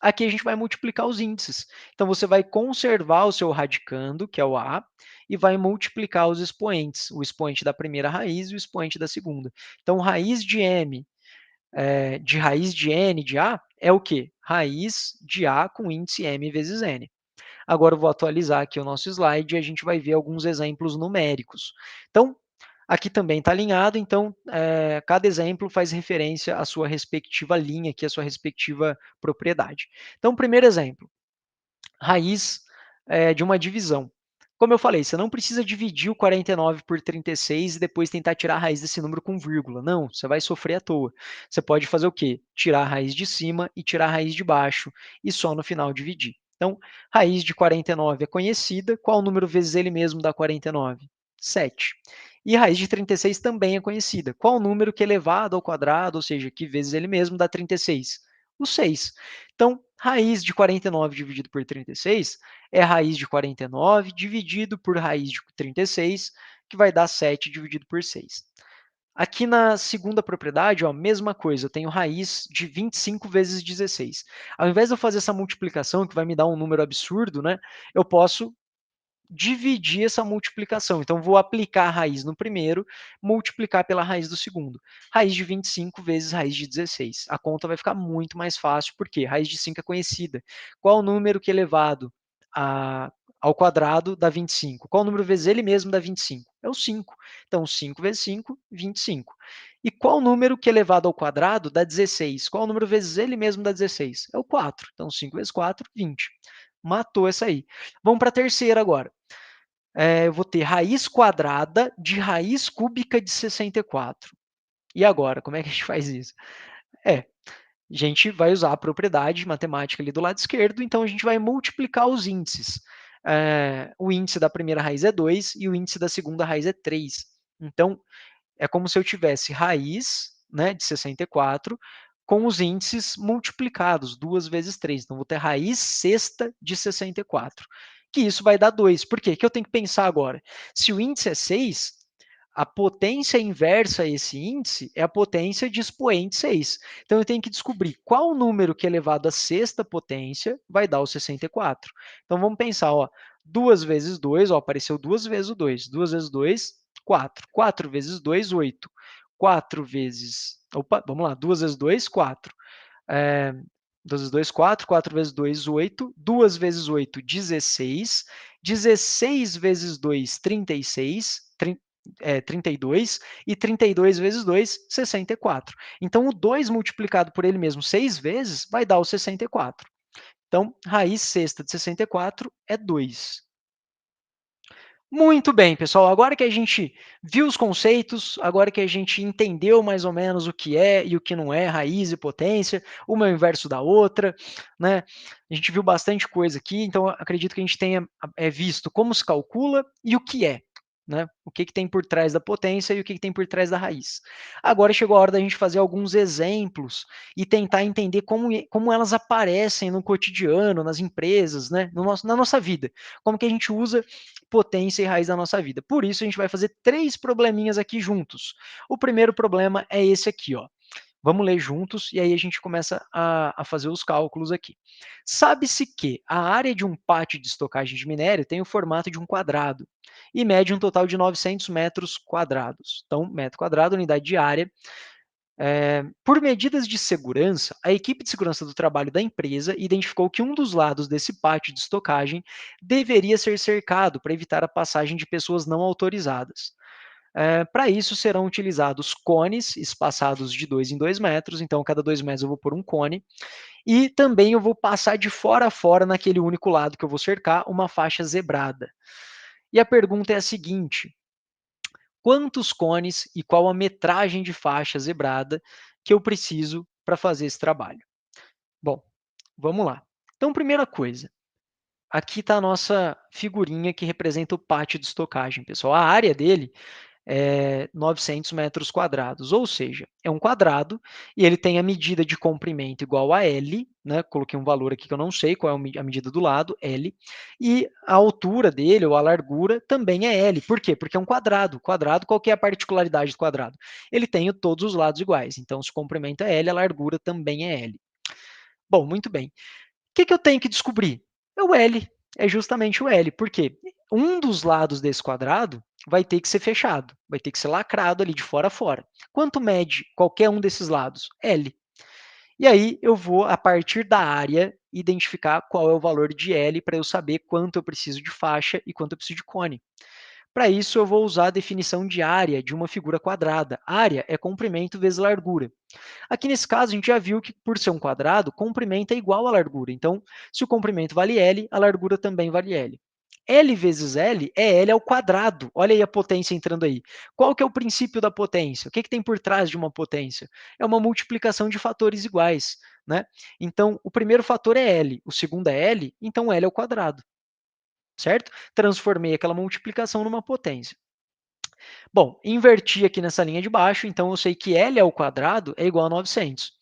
aqui a gente vai multiplicar os índices. Então, você vai conservar o seu radicando, que é o A, e vai multiplicar os expoentes, o expoente da primeira raiz e o expoente da segunda. Então, raiz de m de raiz de n de A é o quê? Raiz de A com índice m vezes n. Agora eu vou atualizar aqui o nosso slide e a gente vai ver alguns exemplos numéricos. Então, aqui também está alinhado, então cada exemplo faz referência à sua respectiva linha, aqui, à sua respectiva propriedade. Então, primeiro exemplo, raiz de uma divisão. Como eu falei, você não precisa dividir o 49 por 36 e depois tentar tirar a raiz desse número com vírgula. Não, você vai sofrer à toa. Você pode fazer o quê? Tirar a raiz de cima e tirar a raiz de baixo e só no final dividir. Então, raiz de 49 é conhecida. Qual número vezes ele mesmo dá 49? 7. E raiz de 36 também é conhecida. Qual o número que elevado ao quadrado, ou seja, que vezes ele mesmo, dá 36? O 6. Então, raiz de 49 dividido por 36 é raiz de 49 dividido por raiz de 36, que vai dar 7 dividido por 6. Aqui na segunda propriedade, ó, mesma coisa, eu tenho raiz de 25 vezes 16. Ao invés de eu fazer essa multiplicação, que vai me dar um número absurdo, né, eu posso dividir essa multiplicação. Então, vou aplicar a raiz no primeiro, multiplicar pela raiz do segundo. Raiz de 25 vezes raiz de 16. A conta vai ficar muito mais fácil, porque raiz de 5 é conhecida. Qual o número que elevado a, ao quadrado dá 25? Qual o número vezes ele mesmo dá 25? É o 5. Então, 5 vezes 5, 25. E qual o número que elevado ao quadrado dá 16? Qual o número vezes ele mesmo dá 16? É o 4. Então, 5 vezes 4, 20. Matou essa aí. Vamos para a terceira agora. Eu vou ter raiz quadrada de raiz cúbica de 64. E agora, como é que a gente faz isso? A gente vai usar a propriedade matemática ali do lado esquerdo, então a gente vai multiplicar os índices. O índice da primeira raiz é 2 e o índice da segunda raiz é 3. Então, é como se eu tivesse raiz, né, de 64 com os índices multiplicados, 2 vezes 3. Então, vou ter raiz sexta de 64, que isso vai dar 2. Por quê? O que eu tenho que pensar agora? Se o índice é 6, a potência inversa a esse índice é a potência de expoente 6. Então, eu tenho que descobrir qual número que é elevado à sexta potência vai dar o 64. Então, vamos pensar, ó, 2 vezes 2, ó, apareceu 2 vezes o 2. 2 vezes 2, 4. 4 vezes 2, 8. 4 vezes... Opa, vamos lá. 2 vezes 2, 4. 2 vezes 2, 4. 4 vezes 2, 8. 2 vezes 8, 16. 16 vezes 2, 36. 32. E 32 vezes 2, 64. Então, o 2 multiplicado por ele mesmo 6 vezes vai dar o 64. Então, raiz sexta de 64 é 2. Muito bem, pessoal. Agora que a gente viu os conceitos, agora que a gente entendeu mais ou menos o que é e o que não é raiz e potência, uma é o inverso da outra, né? A gente viu bastante coisa aqui, então acredito que a gente tenha visto como se calcula e o que é, né? O que tem por trás da potência e o que tem por trás da raiz. Agora chegou a hora da gente fazer alguns exemplos e tentar entender como elas aparecem no cotidiano, nas empresas, né? Na nossa vida. Como que a gente usa potência e raiz da nossa vida. Por isso, a gente vai fazer 3 probleminhas aqui juntos. O primeiro problema é esse aqui, ó. Vamos ler juntos e aí a gente começa a fazer os cálculos aqui. Sabe-se que a área de um pátio de estocagem de minério tem o formato de um quadrado e mede um total de 900 metros quadrados. Então, metro quadrado, unidade de área. Por medidas de segurança, a equipe de segurança do trabalho da empresa identificou que um dos lados desse pátio de estocagem deveria ser cercado para evitar a passagem de pessoas não autorizadas. Para isso, serão utilizados cones espaçados de 2 em 2 metros, então cada 2 metros eu vou pôr um cone, e também eu vou passar de fora a fora, naquele único lado que eu vou cercar, uma faixa zebrada. E a pergunta é a seguinte: quantos cones e qual a metragem de faixa zebrada que eu preciso para fazer esse trabalho? Bom, vamos lá. Então, primeira coisa, aqui está a nossa figurinha que representa o pátio de estocagem, pessoal. A área dele 900 metros quadrados, ou seja, é um quadrado e ele tem a medida de comprimento igual a L, né? Coloquei um valor aqui que eu não sei qual é a medida do lado, L, e a altura dele, ou a largura, também é L. Por quê? Porque é um quadrado. Quadrado, qual que é a particularidade do quadrado? Ele tem todos os lados iguais, então se o comprimento é L, a largura também é L. Bom, muito bem. O que eu tenho que descobrir? É o L, é justamente o L. Por quê? Um dos lados desse quadrado vai ter que ser fechado, vai ter que ser lacrado ali de fora a fora. Quanto mede qualquer um desses lados? L. E aí eu vou, a partir da área, identificar qual é o valor de L para eu saber quanto eu preciso de faixa e quanto eu preciso de cone. Para isso, eu vou usar a definição de área de uma figura quadrada. Área é comprimento vezes largura. Aqui nesse caso, a gente já viu que, por ser um quadrado, comprimento é igual à largura. Então, se o comprimento vale L, a largura também vale L. L vezes L é L ao quadrado. Olha aí a potência entrando aí. Qual que é o princípio da potência? O que tem por trás de uma potência? É uma multiplicação de fatores iguais, né? Então, o primeiro fator é L, o segundo é L, então L ao quadrado, certo? Transformei aquela multiplicação numa potência. Bom, inverti aqui nessa linha de baixo, então eu sei que L ao quadrado é igual a 900.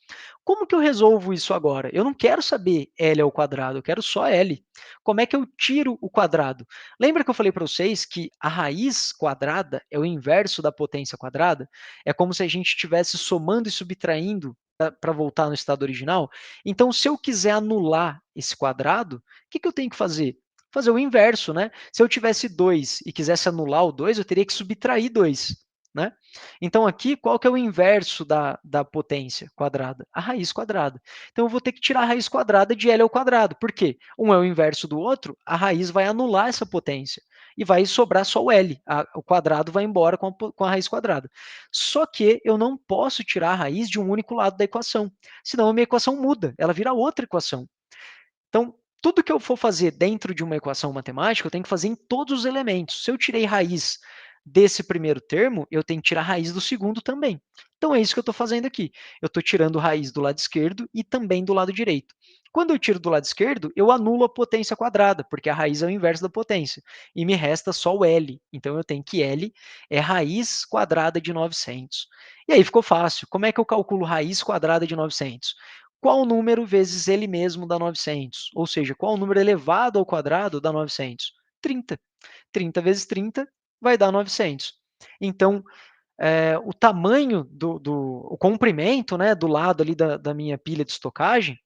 Como que eu resolvo isso agora? Eu não quero saber L ao quadrado, eu quero só L. Como é que eu tiro o quadrado? Lembra que eu falei para vocês que a raiz quadrada é o inverso da potência quadrada? É como se a gente estivesse somando e subtraindo para voltar no estado original? Então, se eu quiser anular esse quadrado, o que, que eu tenho que fazer? Fazer o inverso, né? Se eu tivesse 2 e quisesse anular o 2, eu teria que subtrair 2, né? Então, aqui, qual que é o inverso da potência quadrada? A raiz quadrada. Então, eu vou ter que tirar a raiz quadrada de L ao quadrado. Por quê? Um é o inverso do outro, a raiz vai anular essa potência e vai sobrar só o L. O quadrado vai embora com a raiz quadrada. Só que eu não posso tirar a raiz de um único lado da equação, senão a minha equação muda, ela vira outra equação. Então, tudo que eu for fazer dentro de uma equação matemática, eu tenho que fazer em todos os elementos. Se eu tirei raiz desse primeiro termo, eu tenho que tirar raiz do segundo também. Então, é isso que eu estou fazendo aqui. Eu estou tirando raiz do lado esquerdo e também do lado direito. Quando eu tiro do lado esquerdo, eu anulo a potência quadrada, porque a raiz é o inverso da potência. E me resta só o L. Então, eu tenho que L é raiz quadrada de 900. E aí ficou fácil. Como é que eu calculo raiz quadrada de 900? Qual número vezes ele mesmo dá 900? Ou seja, qual o número elevado ao quadrado dá 900? 30. 30 vezes 30 vai dar 900. Então, o tamanho o comprimento, né, do lado ali da minha pilha de estocagem,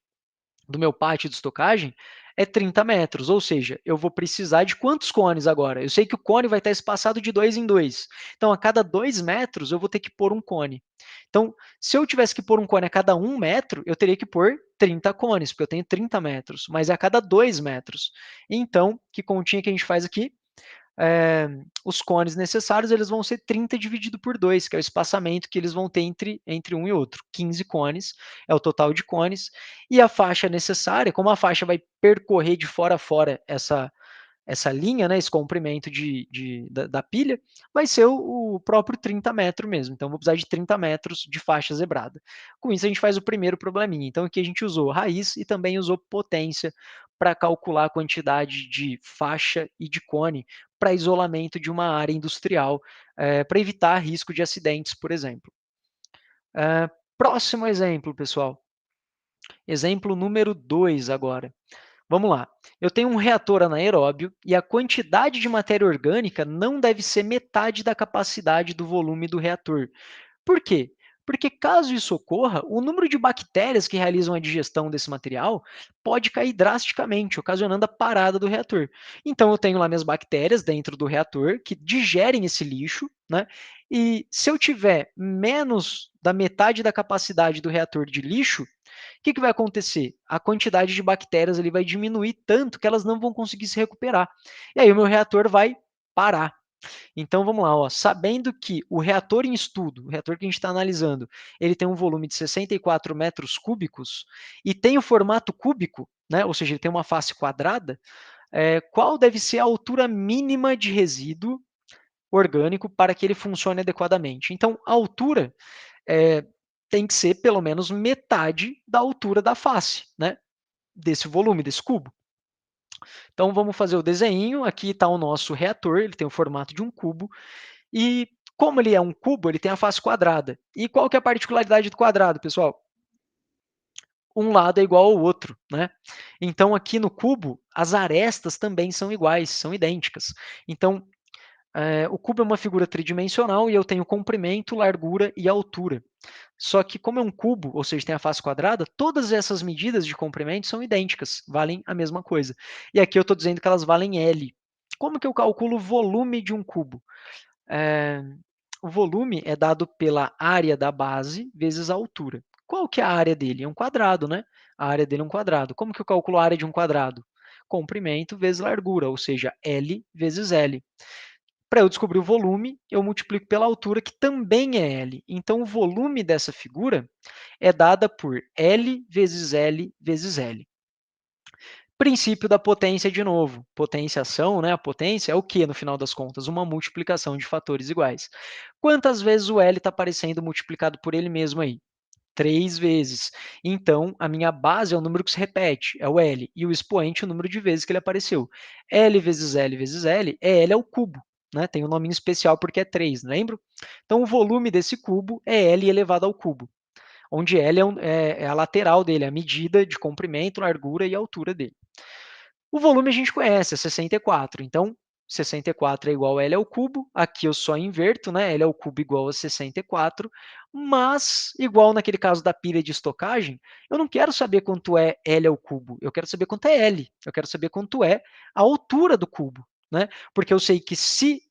do meu pátio de estocagem, é 30 metros, ou seja, eu vou precisar de quantos cones agora? Eu sei que o cone vai estar espaçado de 2 em 2. Então, a cada 2 metros, eu vou ter que pôr um cone. Então, se eu tivesse que pôr um cone a cada 1 metro, eu teria que pôr 30 cones, porque eu tenho 30 metros, mas é a cada 2 metros. Então, que continha que a gente faz aqui? Os cones necessários eles vão ser 30 dividido por 2, que é o espaçamento que eles vão ter entre um e outro. 15 cones é o total de cones. E a faixa necessária, como a faixa vai percorrer de fora a fora essa linha, né, esse comprimento da pilha, vai ser o próprio 30 metros mesmo. Então, vou precisar de 30 metros de faixa zebrada. Com isso, a gente faz o primeiro probleminha. Então, aqui a gente usou raiz e também usou potência para calcular a quantidade de faixa e de cone para isolamento de uma área industrial, para evitar risco de acidentes, por exemplo. Próximo exemplo, pessoal. Exemplo número 2 agora. Vamos lá. Eu tenho um reator anaeróbio e a quantidade de matéria orgânica não deve ser metade da capacidade do volume do reator. Por quê? Porque caso isso ocorra, o número de bactérias que realizam a digestão desse material pode cair drasticamente, ocasionando a parada do reator. Então eu tenho lá minhas bactérias dentro do reator que digerem esse lixo, né? E se eu tiver menos da metade da capacidade do reator de lixo, o que, que vai acontecer? A quantidade de bactérias ele vai diminuir tanto que elas não vão conseguir se recuperar. E aí o meu reator vai parar. Então vamos lá, ó. Sabendo que o reator em estudo, o reator que a gente está analisando, ele tem um volume de 64 metros cúbicos e tem o formato cúbico, né? Ou seja, ele tem uma face quadrada, qual deve ser a altura mínima de resíduo orgânico para que ele funcione adequadamente? Então, a altura tem que ser pelo menos metade da altura da face, né? Desse volume, desse cubo. Então vamos fazer o desenho. Aqui está o nosso reator, ele tem o formato de um cubo. E como ele é um cubo, ele tem a face quadrada. E qual que é a particularidade do quadrado, pessoal? Um lado é igual ao outro, né? Então aqui no cubo, as arestas também são iguais, são idênticas. Então o cubo é uma figura tridimensional e eu tenho comprimento, largura e altura. Só que como é um cubo, ou seja, tem a face quadrada, todas essas medidas de comprimento são idênticas, valem a mesma coisa. E aqui eu estou dizendo que elas valem L. Como que eu calculo o volume de um cubo? É, o volume é dado pela área da base vezes a altura. Qual que é a área dele? É um quadrado, né? A área dele é um quadrado. Como que eu calculo a área de um quadrado? Comprimento vezes largura, ou seja, L vezes L. Para eu descobrir o volume, eu multiplico pela altura, que também é L. Então, o volume dessa figura é dada por L vezes L vezes L. Princípio da potência de novo. Potenciação, né? A potência é o que no final das contas? Uma multiplicação de fatores iguais. Quantas vezes o L está aparecendo multiplicado por ele mesmo aí? 3 vezes. Então, a minha base é o número que se repete, é o L, e o expoente é o número de vezes que ele apareceu. L vezes L vezes L é L ao cubo. né? Tem um nominho especial porque é 3, lembra? Então, o volume desse cubo é L elevado ao cubo, onde L é a lateral dele, a medida de comprimento, largura e altura dele. O volume a gente conhece, é 64. Então, 64 é igual a L ao cubo. Aqui eu só inverto, né? L ao cubo igual a 64. Mas, igual naquele caso da pilha de estocagem, eu não quero saber quanto é L ao cubo. Eu quero saber quanto é L. Eu quero saber quanto é a altura do cubo, né? Porque eu sei que se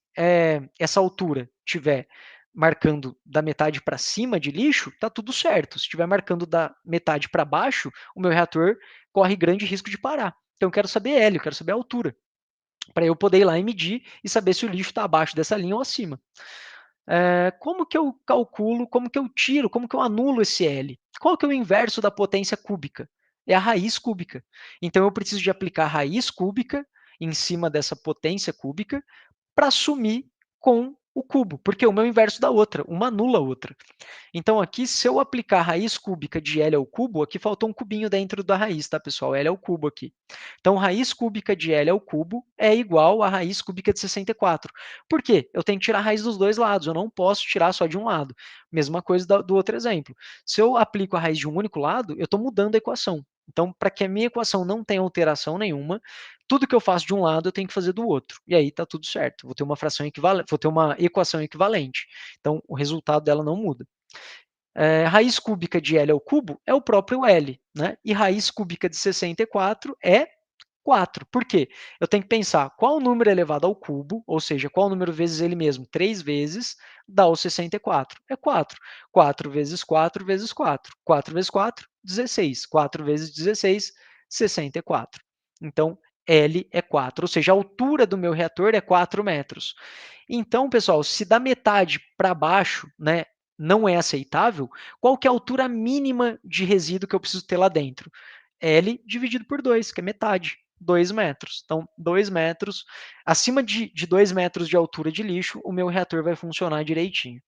essa altura tiver marcando da metade para cima de lixo, tá tudo certo. Se estiver marcando da metade para baixo, o meu reator corre grande risco de parar. Então eu quero saber L, eu quero saber a altura, para eu poder ir lá e medir e saber se o lixo está abaixo dessa linha ou acima. Como que eu calculo, como que eu tiro, como que eu anulo esse L? Qual que é o inverso da potência cúbica? É a raiz cúbica. Então eu preciso de aplicar a raiz cúbica em cima dessa potência cúbica para sumir com o cubo, porque uma é o inverso da outra, uma anula a outra. Então, aqui, se eu aplicar a raiz cúbica de L ao cubo, aqui faltou um cubinho dentro da raiz, tá, pessoal? L ao cubo aqui. Então, raiz cúbica de L ao cubo é igual a raiz cúbica de 64. Por quê? Eu tenho que tirar a raiz dos dois lados, eu não posso tirar só de um lado. Mesma coisa do outro exemplo. Se eu aplico a raiz de um único lado, eu estou mudando a equação. Então, para que a minha equação não tenha alteração nenhuma, tudo que eu faço de um lado eu tenho que fazer do outro. E aí está tudo certo. Vou ter uma fração equivalente, vou ter uma equação equivalente. Então, o resultado dela não muda. Raiz cúbica de L ao cubo é o próprio L, né? E raiz cúbica de 64 é 4. Por quê? Eu tenho que pensar qual número é elevado ao cubo, ou seja, qual número vezes ele mesmo, 3 vezes, dá o 64. É 4. 4 vezes 4 vezes 4. 4 vezes 4, 16. 4 vezes 16, 64. Então, L é 4, ou seja, a altura do meu reator é 4 metros. Então, pessoal, se da metade para baixo, né, não é aceitável, qual que é a altura mínima de resíduo que eu preciso ter lá dentro? L dividido por 2, que é metade, 2 metros. Então, 2 metros, acima de 2 metros de altura de lixo, o meu reator vai funcionar direitinho.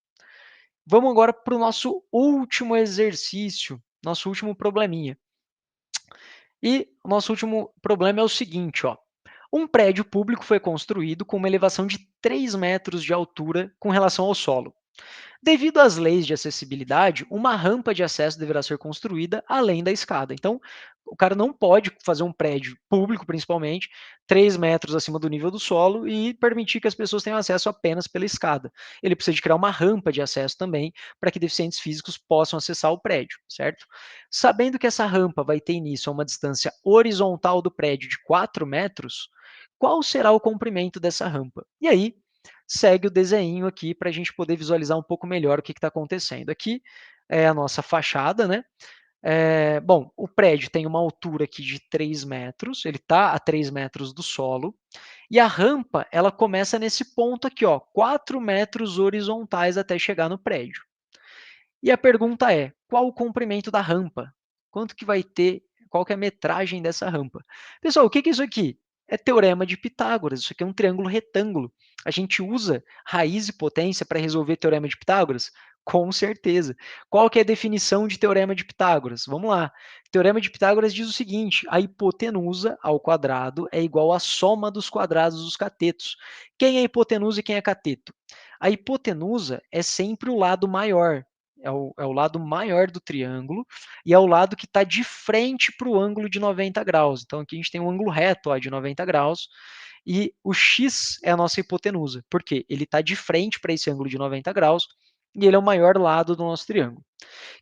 Vamos agora para o nosso último exercício, nosso último probleminha. E o nosso último problema é o seguinte, ó. Um prédio público foi construído com uma elevação de 3 metros de altura com relação ao solo. Devido às leis de acessibilidade, uma rampa de acesso deverá ser construída além da escada. Então, o cara não pode fazer um prédio público, principalmente, 3 metros acima do nível do solo e permitir que as pessoas tenham acesso apenas pela escada. Ele precisa de criar uma rampa de acesso também para que deficientes físicos possam acessar o prédio, certo? Sabendo que essa rampa vai ter início a uma distância horizontal do prédio de 4 metros, qual será o comprimento dessa rampa? E aí, segue o desenho aqui para a gente poder visualizar um pouco melhor o que está acontecendo. Aqui é a nossa fachada, né? Bom, o prédio tem uma altura aqui de 3 metros, ele está a 3 metros do solo, e a rampa ela começa nesse ponto aqui, ó, 4 metros horizontais até chegar no prédio. E a pergunta é, qual o comprimento da rampa? Quanto que vai ter, qual que é a metragem dessa rampa? Pessoal, o que é isso aqui? É teorema de Pitágoras, isso aqui é um triângulo retângulo. A gente usa raiz e potência para resolver teorema de Pitágoras? Com certeza. Qual que é a definição de teorema de Pitágoras? Vamos lá. Teorema de Pitágoras diz o seguinte, a hipotenusa ao quadrado é igual à soma dos quadrados dos catetos. Quem é hipotenusa e quem é cateto? A hipotenusa é sempre o lado maior, é o lado maior do triângulo e é o lado que está de frente para o ângulo de 90 graus. Então, aqui a gente tem um ângulo reto ó, de 90 graus e o x é a nossa hipotenusa. Por quê? Ele está de frente para esse ângulo de 90 graus e ele é o maior lado do nosso triângulo.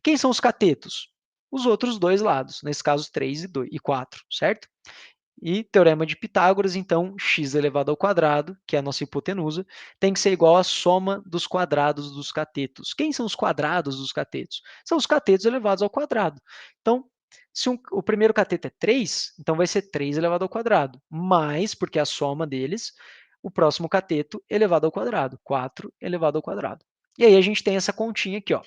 Quem são os catetos? Os outros dois lados, nesse caso 3 e 4, certo? E teorema de Pitágoras, então, x elevado ao quadrado, que é a nossa hipotenusa, tem que ser igual à soma dos quadrados dos catetos. Quem são os quadrados dos catetos? São os catetos elevados ao quadrado. Então, se o primeiro cateto é 3, então vai ser 3 elevado ao quadrado, mais, porque é a soma deles, o próximo cateto elevado ao quadrado, 4 elevado ao quadrado. E aí a gente tem essa continha aqui, ó.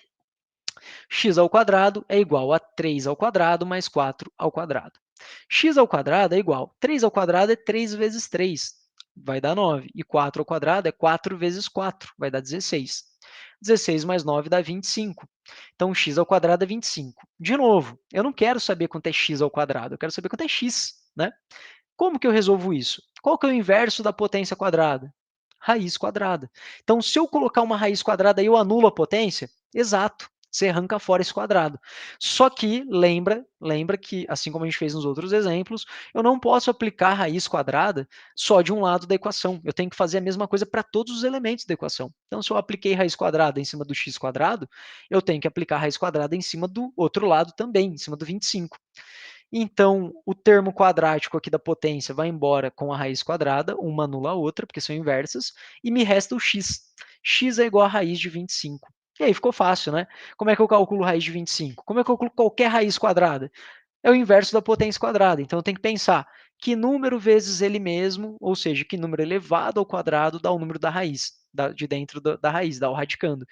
X ao quadrado é igual a 3 ao quadrado mais 4 ao quadrado. X ao quadrado é igual, 3 ao quadrado é 3 vezes 3, vai dar 9. E 4 ao quadrado é 4 vezes 4, vai dar 16. 16 mais 9 dá 25. Então, x ao quadrado é 25. De novo, eu não quero saber quanto é x ao quadrado, eu quero saber quanto é x, né? Como que eu resolvo isso? Qual que é o inverso da potência quadrada? raiz quadrada. Então, se eu colocar uma raiz quadrada, eu anulo a potência? Exato. Você arranca fora esse quadrado. Só que lembra que, assim como a gente fez nos outros exemplos, eu não posso aplicar raiz quadrada só de um lado da equação. Eu tenho que fazer a mesma coisa para todos os elementos da equação. Então, se eu apliquei raiz quadrada em cima do x quadrado, eu tenho que aplicar raiz quadrada em cima do outro lado também, em cima do 25. Então, o termo quadrático aqui da potência vai embora com a raiz quadrada, uma anula a outra, porque são inversas, e me resta o x. X é igual a raiz de 25. E aí ficou fácil, né? Como é que eu calculo raiz de 25? Como é que eu calculo qualquer raiz quadrada? É o inverso da potência quadrada. Então, eu tenho que pensar que número vezes ele mesmo, ou seja, que número elevado ao quadrado dá o número da raiz, de dentro da raiz, dá o radicando.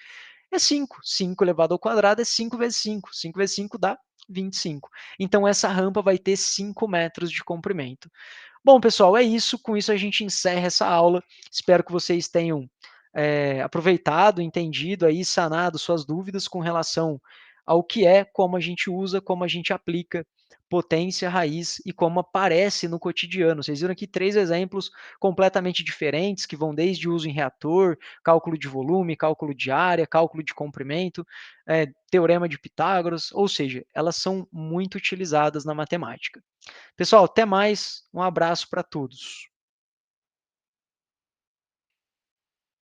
É 5. 5 elevado ao quadrado é 5 vezes 5. 5 vezes 5 dá 25. Então, essa rampa vai ter 5 metros de comprimento. Bom, pessoal, é isso. Com isso, a gente encerra essa aula. Espero que vocês tenham aproveitado, entendido aí, sanado suas dúvidas com relação ao que é, como a gente usa, como a gente aplica potência, raiz e como aparece no cotidiano. Vocês viram aqui 3 exemplos completamente diferentes, que vão desde uso em reator, cálculo de volume, cálculo de área, cálculo de comprimento, teorema de Pitágoras, ou seja, elas são muito utilizadas na matemática. Pessoal, até mais, um abraço para todos.